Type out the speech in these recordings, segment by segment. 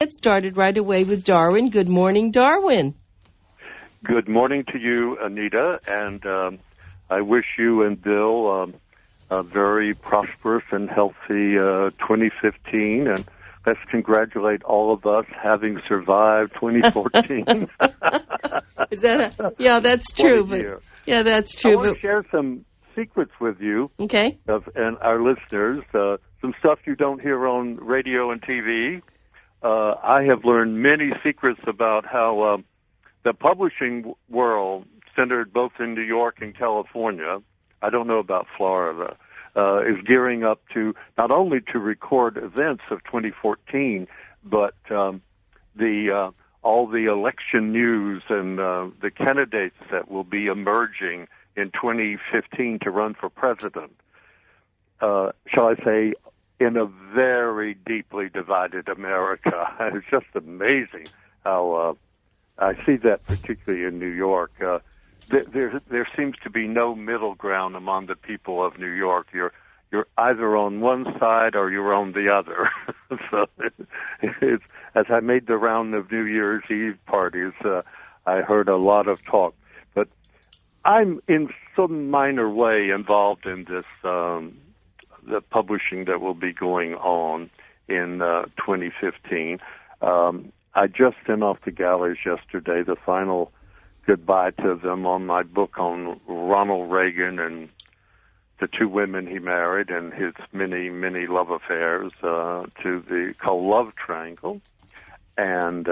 Get started right away with Darwin. Good morning, Darwin. Good morning to you, Anita, and I wish you and Bill a very prosperous and healthy 2015, and let's congratulate all of us having survived 2014. Is that yeah, that's true. But yeah, that's true. I want to share some secrets with you, okay, and our listeners. Some stuff you don't hear on radio and TV. I have learned many secrets about how the publishing world, centered both in New York and California, I don't know about Florida, is gearing up to not only to record events of 2014, but all the election news and the candidates that will be emerging in 2015 to run for president. Shall I say, in a very deeply divided America. It's just amazing how I see that, particularly in New York. There seems to be no middle ground among the people of New York. You're either on one side or you're on the other. So as I made the round of New Year's Eve parties, I heard a lot of talk. But I'm in some minor way involved in this the publishing that will be going on in 2015. I just sent off the galleys yesterday the final goodbye to them on my book on Ronald Reagan and the two women he married and his many, many love affairs called Love Triangle. And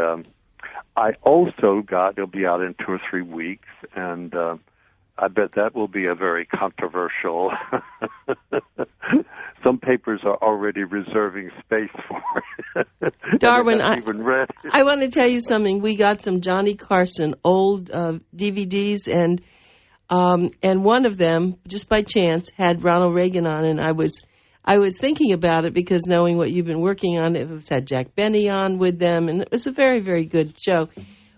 I also it'll be out in 2 or 3 weeks, and I bet that will be a very controversial. Some papers are already reserving space for it. Darwin, I want to tell you something. We got some Johnny Carson old DVDs, and one of them, just by chance, had Ronald Reagan on, and I was thinking about it because knowing what you've been working on, it was had Jack Benny on with them, and it was a very, very good show.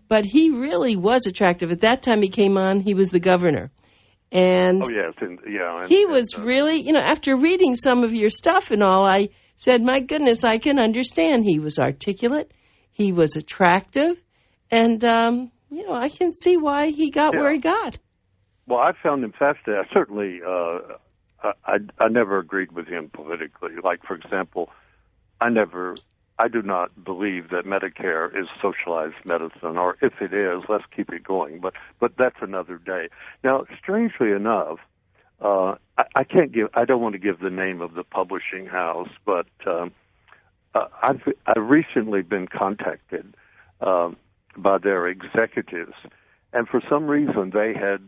But he really was attractive. At that time he came on, he was the governor. And oh, yes. He was really, after reading some of your stuff and all, I said, my goodness, I can understand. He was articulate. He was attractive. And, I can see why he got where he got. Well, I found him fascinating. I certainly, I never agreed with him politically. Like, for example, I do not believe that Medicare is socialized medicine, or if it is, let's keep it going. But that's another day. Now, strangely enough, I don't want to give the name of the publishing house, but I've recently been contacted by their executives, and for some reason they had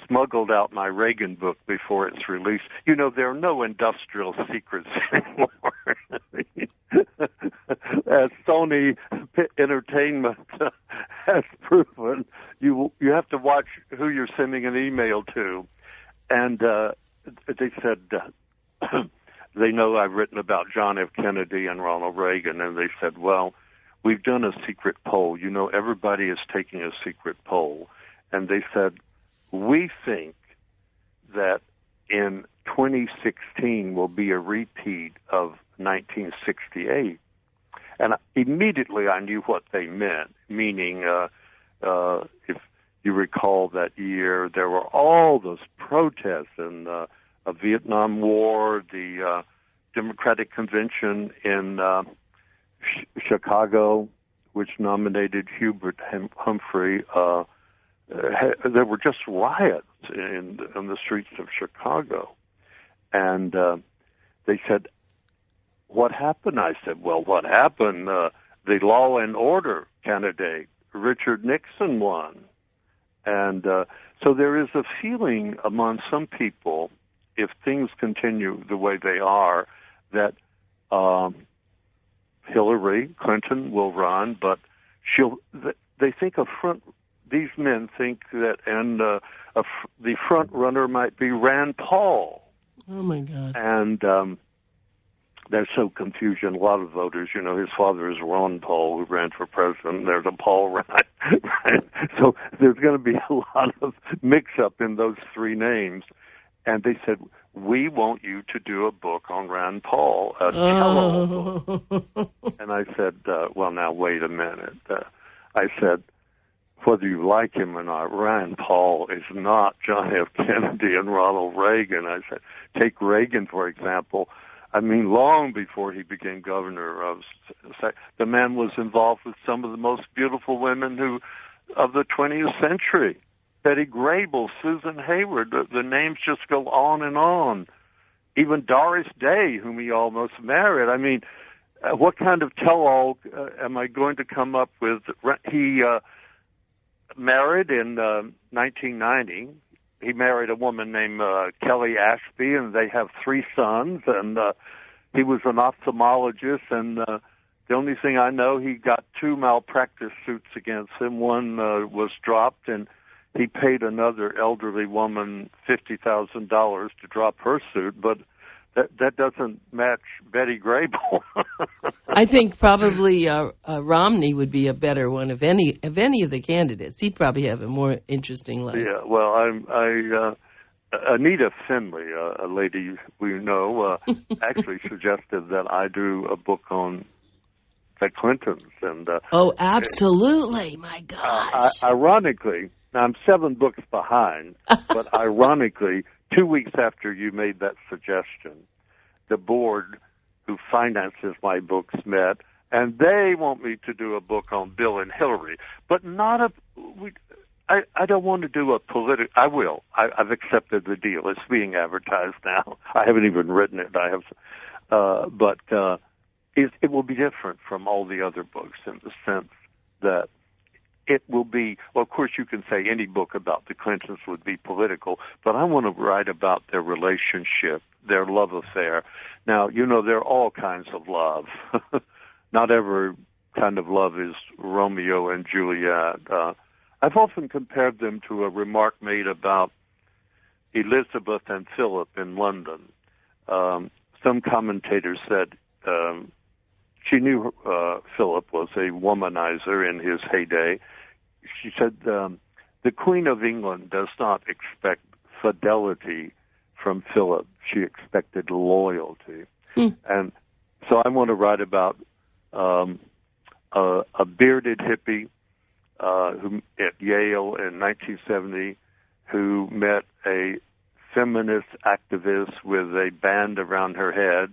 smuggled out my Reagan book before it's released. There are no industrial secrets anymore. As Sony Entertainment has proven, you have to watch who you're sending an email to. And they said they know I've written about John F. Kennedy and Ronald Reagan, and they said, well, we've done a secret poll. Everybody is taking a secret poll. And they said, we think that in 2016 will be a repeat of 1968. And immediately I knew what they meant, meaning if you recall that year, there were all those protests and a Vietnam War, the Democratic Convention in Chicago, which nominated Hubert Humphrey. There were just riots in the streets of Chicago. And they said, what happened? I said, well, what happened? The law and order candidate, Richard Nixon, won. And so there is a feeling among some people, if things continue the way they are, that Hillary Clinton will run, but they think these men think that, and the front runner might be Rand Paul. Oh, my God. And there's some confusion. A lot of voters, his father is Ron Paul, who ran for president. There's a Paul Ryan. So there's going to be a lot of mix-up in those three names. and they said, we want you to do a book on Rand Paul, a tell-all book. And I said, well, now, wait a minute. I said, whether you like him or not, Rand Paul is not John F. Kennedy and Ronald Reagan. I said, take Reagan, for example. I mean, long before he became governor of, the man was involved with some of the most beautiful women of the 20th century. Betty Grable, Susan Hayward, the names just go on and on. Even Doris Day, whom he almost married. I mean, what kind of tell-all am I going to come up with? He married in 1990. He married a woman named Kelly Ashby, and they have 3 sons, and he was an ophthalmologist, and the only thing I know, he got 2 malpractice suits against him. One was dropped, and he paid another elderly woman $50,000 to drop her suit, but that doesn't match Betty Grable. I think probably Romney would be a better one of any of the candidates. He'd probably have a more interesting life. Yeah, well, Anita Finley, a lady we know, actually suggested that I do a book on the Clintons. And oh, absolutely! My gosh. Ironically, now I'm 7 books behind, but ironically, 2 weeks after you made that suggestion, the board who finances my books met, and they want me to do a book on Bill and Hillary, but not I don't want to do a political. I will. I've accepted the deal. It's being advertised now. I haven't even written it. I have, but it will be different from all the other books in the sense that it will be. Well, of course, you can say any book about the Clintons would be political, but I want to write about their relationship, their love affair. Now, there are all kinds of love. Not every kind of love is Romeo and Juliet. I've often compared them to a remark made about Elizabeth and Philip in London. Some commentators said she knew Philip was a womanizer in his heyday. She said the Queen of England does not expect fidelity from Philip. She expected loyalty. And so I want to write about a bearded hippie who at Yale in 1970 who met a feminist activist with a band around her head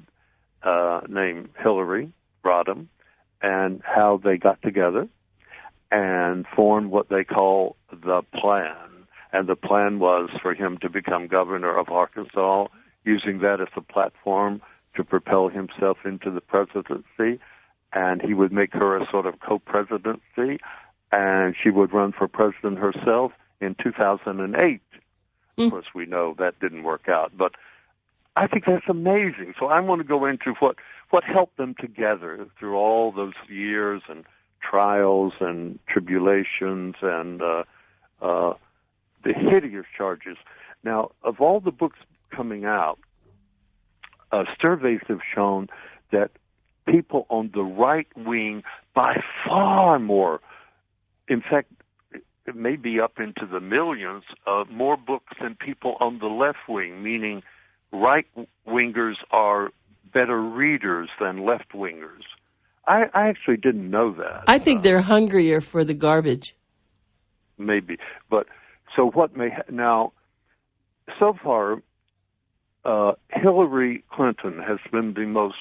named Hillary Rodham, and how they got together and formed what they call the plan. And the plan was for him to become governor of Arkansas, using that as a platform to propel himself into the presidency, and he would make her a sort of co-presidency, and she would run for president herself in 2008. Of course, we know that didn't work out, but I think that's amazing. So I want to go into what helped them together through all those years and trials and tribulations and the hideous charges. Now, of all the books coming out, surveys have shown that people on the right wing, by far more, in fact, it may be up into the millions, more books than people on the left wing, meaning right-wingers are better readers than left-wingers. I actually didn't know that. I think they're hungrier for the garbage. Maybe. But so what may now, so far, Hillary Clinton has been the most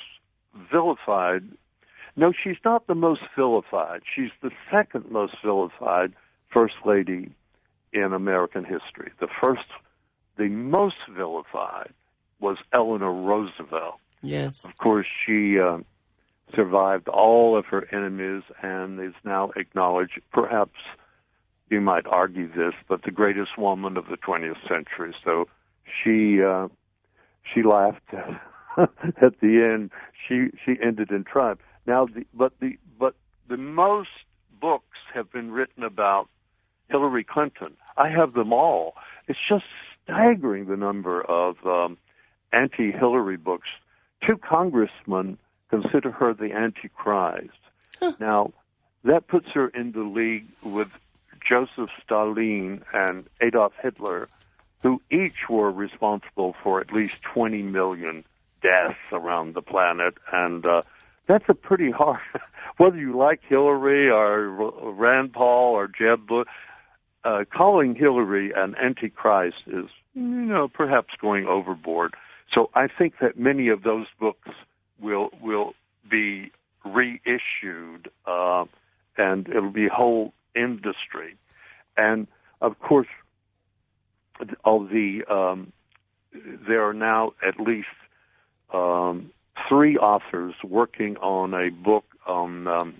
vilified. No, she's not the most vilified. She's the second most vilified First Lady in American history. The most vilified was Eleanor Roosevelt. Yes. Of course, she survived all of her enemies and is now acknowledged, perhaps you might argue this, but the greatest woman of the 20th century. So she laughed at the end. She ended in triumph. Now, but the most books have been written about Hillary Clinton. I have them all. It's just staggering, the number of anti-Hillary books. 2 congressmen consider her the Antichrist. Huh. Now, that puts her in the league with Joseph Stalin and Adolf Hitler, who each were responsible for at least 20 million deaths around the planet. And that's a pretty hard, whether you like Hillary or Rand Paul or Jeb Bush, calling Hillary an antichrist is, perhaps going overboard. So I think that many of those books will be reissued, and it'll be a whole industry. And of course, there are now at least 3 authors working on a book on a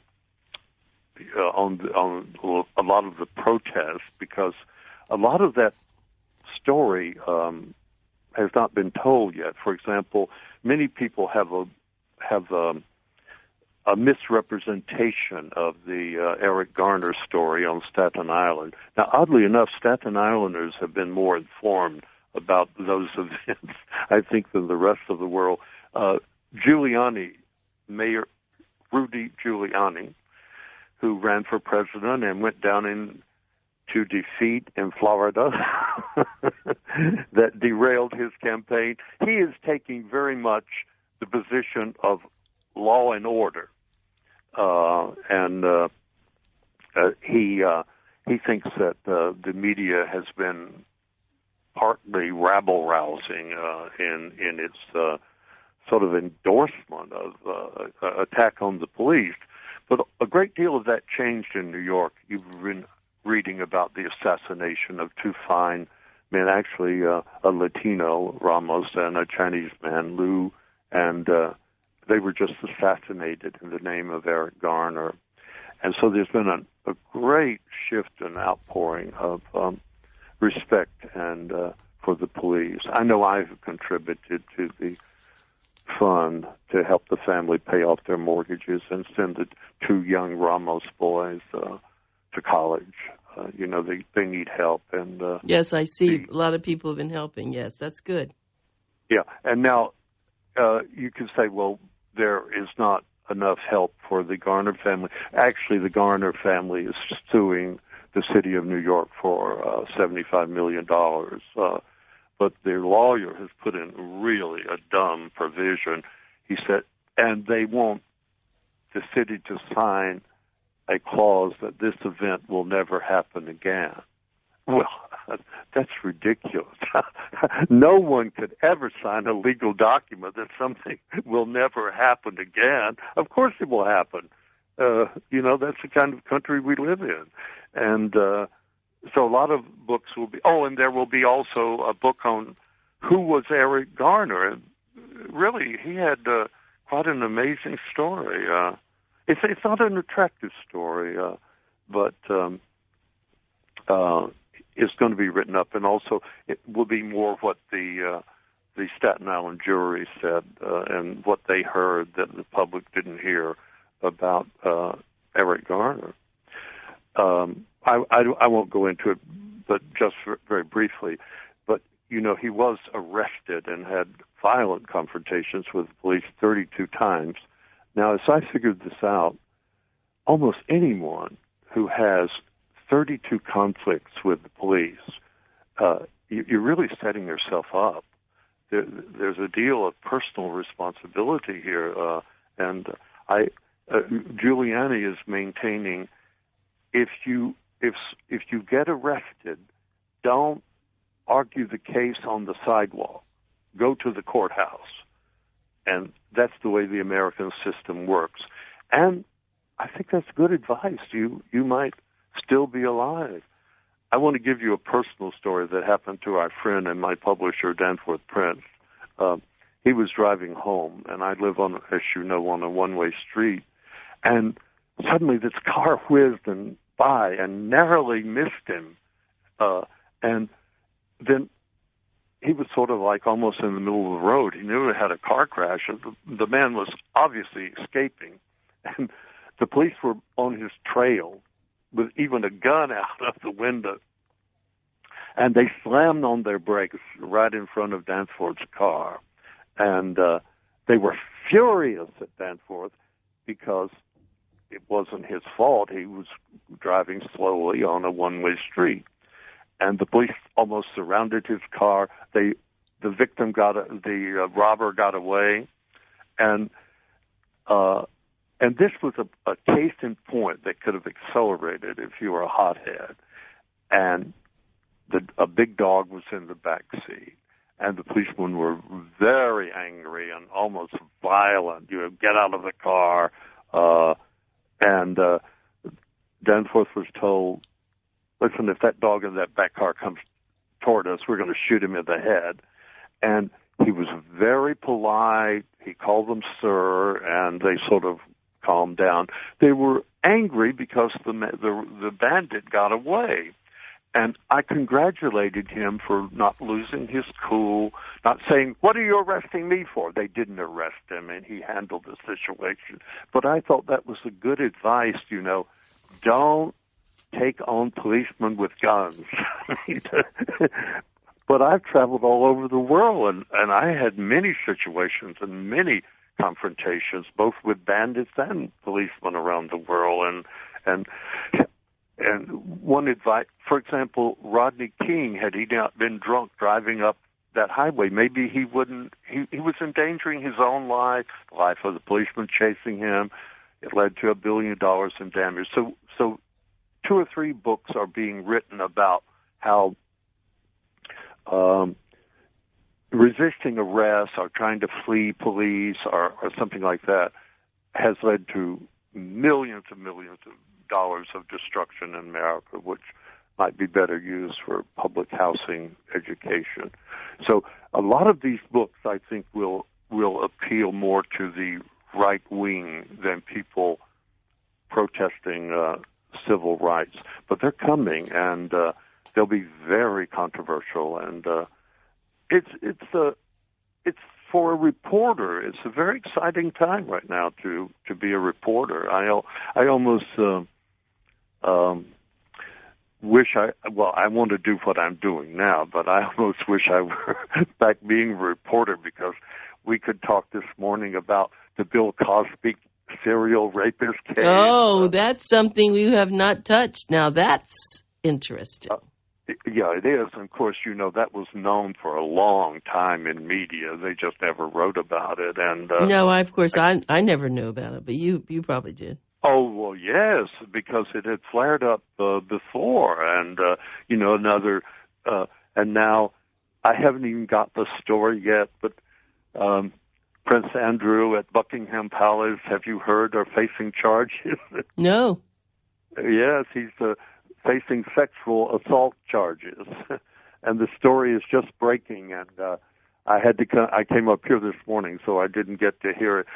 lot of the protests, because a lot of that story has not been told yet. For example, many people have a misrepresentation of the Eric Garner story on Staten Island. Now, oddly enough, Staten Islanders have been more informed about those events, I think, than the rest of the world. Mayor Rudy Giuliani, who ran for president and went down into defeat in Florida, that derailed his campaign. He is taking very much the position of law and order, and he thinks that the media has been partly rabble-rousing in its sort of endorsement of attack on the police. But a great deal of that changed in New York. You've been reading about the assassination of 2 fine men, actually a Latino, Ramos, and a Chinese man, Liu, and they were just assassinated in the name of Eric Garner. And so there's been a great shift and outpouring of respect and for the police. I know I've contributed to the fund to help the family pay off their mortgages and send the 2 young Ramos boys to college. They need help. And yes, I see. A lot of people have been helping. Yes, that's good. Yeah, and now you can say, well, there is not enough help for the Garner family. Actually, the Garner family is suing the city of New York for $75 million. But their lawyer has put in really a dumb provision. He said, and they want the city to sign a clause that this event will never happen again. Well, that's ridiculous. No one could ever sign a legal document that something will never happen again. Of course it will happen. That's the kind of country we live in. And so a lot of books will be, and there will be also a book on who was Eric Garner. And really, he had quite an amazing story. It's not an attractive story, but it's going to be written up, and also it will be more what the Staten Island jury said and what they heard that the public didn't hear about Eric Garner. I won't go into it, but just very briefly. But, he was arrested and had violent confrontations with the police 32 times. Now, as I figured this out, almost anyone who has 32 conflicts with the police, you're really setting yourself up. There's a deal of personal responsibility here, and Giuliani is maintaining if you get arrested, don't argue the case on the sidewalk. Go to the courthouse. And that's the way the American system works. And I think that's good advice. You might still be alive. I want to give you a personal story that happened to our friend and my publisher, Danforth Prince. He was driving home, and I live on, as you know, on a one-way street. And suddenly this car whizzed by and narrowly missed him. And then he was sort of like almost in the middle of the road. He knew it had a car crash. And the man was obviously escaping. And the police were on his trail with even a gun out of the window. And they slammed on their brakes right in front of Danforth's car. And they were furious at Danforth because it wasn't his fault. He was driving slowly on a one-way street. and the police almost surrounded his car. The robber got away, and this was a case in point that could have accelerated if you were a hothead. And a big dog was in the back seat, and the policemen were very angry and almost violent. Get out of the car. And Danforth was told, listen, if that dog in that back car comes toward us, we're going to shoot him in the head. And he was very polite. He called them sir, and they sort of calmed down. They were angry because the bandit got away. And I congratulated him for not losing his cool, not saying, what are you arresting me for? They didn't arrest him, and he handled the situation. But I thought that was a good advice, don't take on policemen with guns. But I've traveled all over the world, and I had many situations and many confrontations, both with bandits and policemen around the world. And one advice, for example, Rodney King, had he not been drunk driving up that highway, maybe he wouldn't, he was endangering his own life, the life of the policeman chasing him. It led to $1 billion in damage. So 2 or 3 books are being written about how resisting arrest or trying to flee police or something like that has led to millions and millions of dollars of destruction in America, which might be better used for public housing education. So a lot of these books, I think, will appeal more to the right wing than people protesting civil rights. But they're coming, and they'll be very controversial. And it's for a reporter. It's a very exciting time right now to be a reporter. I almost wish I want to do what I'm doing now, but I almost wish I were back being a reporter, because we could talk this morning about the Bill Cosby serial rapist case. Oh, that's something we have not touched. Now that's interesting. Yeah, it is. And of course, that was known for a long time in media. They just never wrote about it. And no, I never knew about it, but you probably did. Oh, well, yes, because it had flared up before, and, and now I haven't even got the story yet, but Prince Andrew at Buckingham Palace, have you heard, are facing charges? No. Yes, he's facing sexual assault charges, and the story is just breaking, and I came up here this morning, so I didn't get to hear it.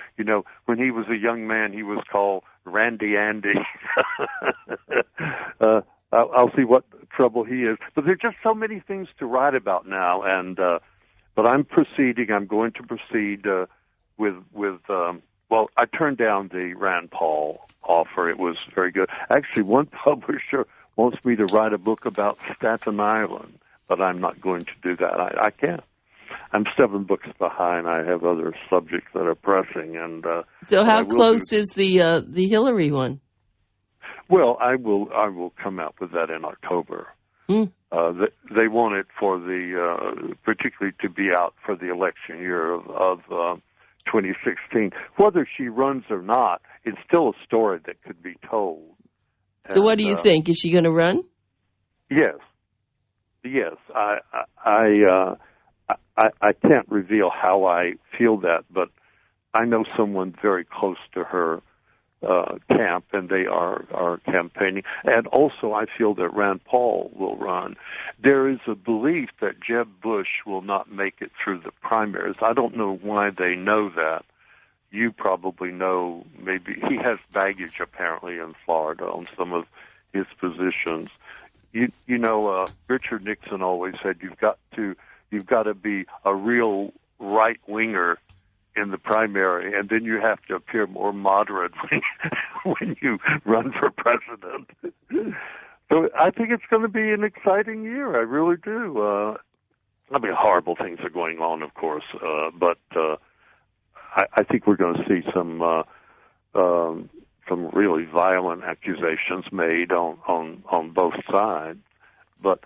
When he was a young man, he was called Randy Andy. I'll see what trouble he is. But there are just so many things to write about now, and but I'm proceeding. I'm going to proceed with. Well, I turned down the Rand Paul offer. It was very good. Actually, one publisher wants me to write a book about Staten Island, but I'm not going to do that. I can't. I'm 7 books behind. I have other subjects that are pressing, and so how close is the Hillary one? Well, I will come out with that in October. They want it for particularly to be out for the election year of 2016. Whether she runs or not, it's still a story that could be told. So, what do you think? Is she going to run? Yes. I can't reveal how I feel that, but I know someone very close to her camp, and they are campaigning. And also, I feel that Rand Paul will run. There is a belief that Jeb Bush will not make it through the primaries. I don't know why they know that. You probably know. Maybe he has baggage apparently in Florida on some of his positions. Richard Nixon always said you've got to be a real right winger in the primary, and then you have to appear more moderate when you run for president. So I think it's going to be an exciting year. I really do. Horrible things are going on, of course, but I think we're going to see some really violent accusations made on both sides. But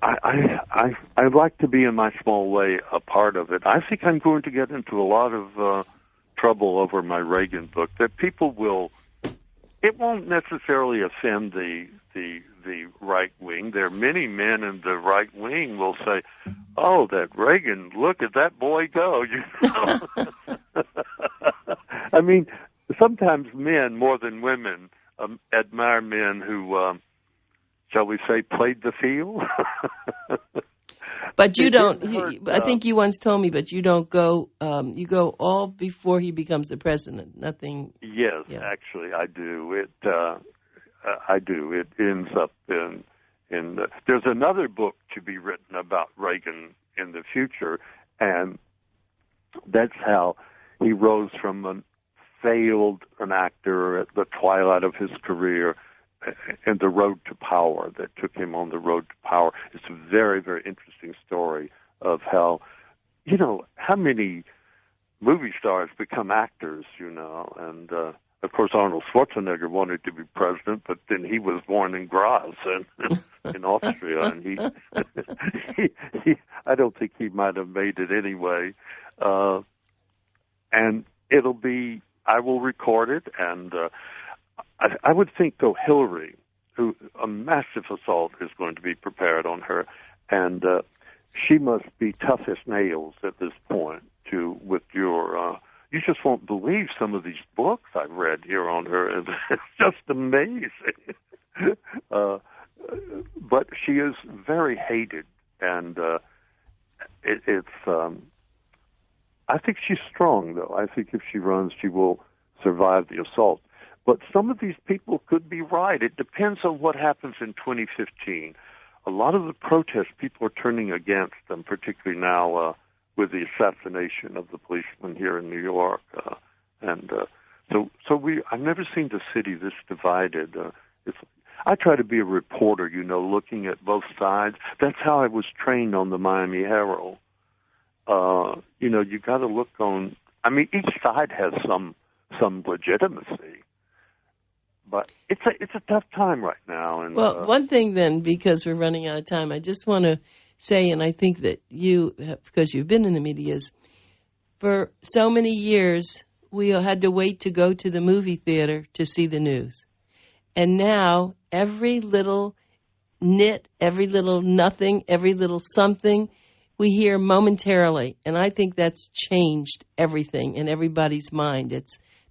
I'd like to be in my small way a part of it. I think I'm going to get into a lot of trouble over my Reagan book. That people will. It won't necessarily offend the right wing. There are many men in the right wing will say, "Oh, that Reagan! Look at that boy go!" You know? I mean, sometimes men more than women admire men who. Shall we say, played the field? But you don't. I think you once told me, but you don't go. You go all before he becomes the president. Nothing. Yes, yeah. Actually, I do. I do. It ends up in. There's another book to be written about Reagan in the future, and that's how he rose from an actor at the twilight of his career. And the road to power that took him on the road to power. It's a very, very interesting story of how, how many movie stars become actors, and of course Arnold Schwarzenegger wanted to be president, but then he was born in Graz in Austria, and he I don't think he might have made it anyway. And I will record it, and I would think, though, Hillary, who a massive assault is going to be prepared on her, and she must be tough as nails at this point. You just won't believe some of these books I've read here on her. It's just amazing. But she is very hated, and I think she's strong, though. I think if she runs, she will survive the assault. But some of these people could be right. It depends on what happens in 2015. A lot of the protests, people are turning against them, particularly now with the assassination of the policeman here in New York. I've never seen the city this divided. I try to be a reporter, looking at both sides. That's how I was trained on the Miami Herald. You got to look on. I mean, each side has some legitimacy. But it's a tough time right now. And, one thing then, because we're running out of time, I just want to say, and I think that you, because you've been in the media, is for so many years we had to wait to go to the movie theater to see the news. And now every little nit, every little nothing, every little something we hear momentarily. And I think that's changed everything in everybody's mind.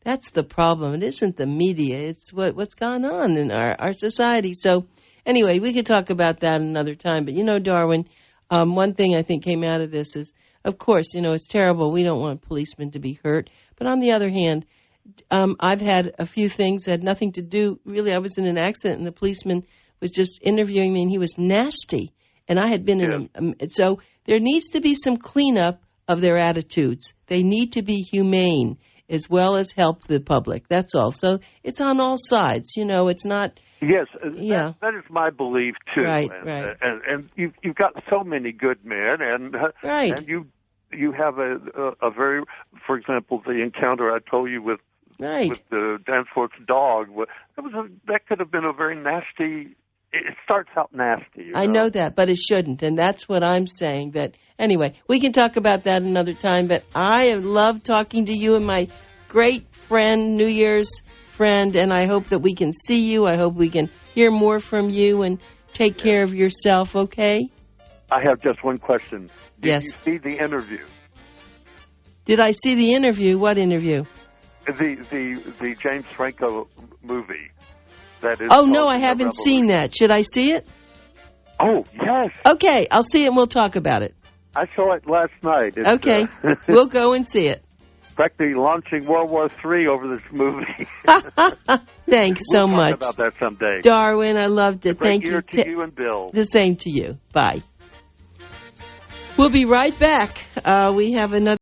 That's the problem. It isn't the media. It's what's gone on in our society. So anyway, we could talk about that another time. But, Darwin, one thing I think came out of this is, of course, it's terrible. We don't want policemen to be hurt. But on the other hand, I've had a few things that had nothing to do. Really, I was in an accident, and the policeman was just interviewing me, and he was nasty. And I had been so there needs to be some cleanup of their attitudes. They need to be humane, as well as help the public. That's all. So it's on all sides. It's not. Yes, that is my belief too. Right, right. And you've got so many good men, and right. And you have a very, for example, the encounter I told you with the Danforth's dog. That could have been a very nasty. It starts out nasty. I know that, but it shouldn't, and that's what I'm saying. That anyway, we can talk about that another time. But I have loved talking to you and my great friend, New Year's friend, and I hope that we can see you. I hope we can hear more from you, and take care of yourself. Okay? I have just one question. Yes. Did you see the interview? Did I see the interview? What interview? The James Franco movie. Oh, no, I haven't seen that. Should I see it? Oh, yes. Okay, I'll see it and we'll talk about it. I saw it last night. Okay, we'll go and see it. Practically launching World War III over this movie. Thanks so much. We'll talk about that someday. Darwin, I loved it. Thank you. To you and Bill. The same to you. Bye. We'll be right back. We have another.